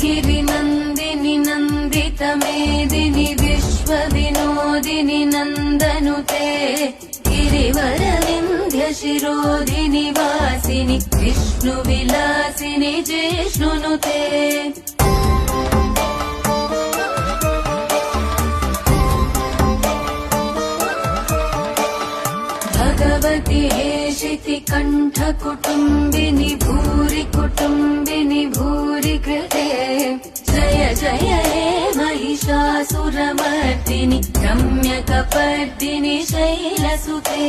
गिरिनन्दिनि नन्दितमेदिनि विश्वविनोदिनि नन्दनुते गिरिवरविन्ध्यशिरोधिनि वासिनि विष्णुविलासिनि जिष्णुनुते भगवति हेशिति कण्ठकुटुम्बिनि भूरि कुटुम्बिनि भूरि कृते जय जय हे महिषासुरमर्दिनि रम्यकपर्दिनि शैलसुते।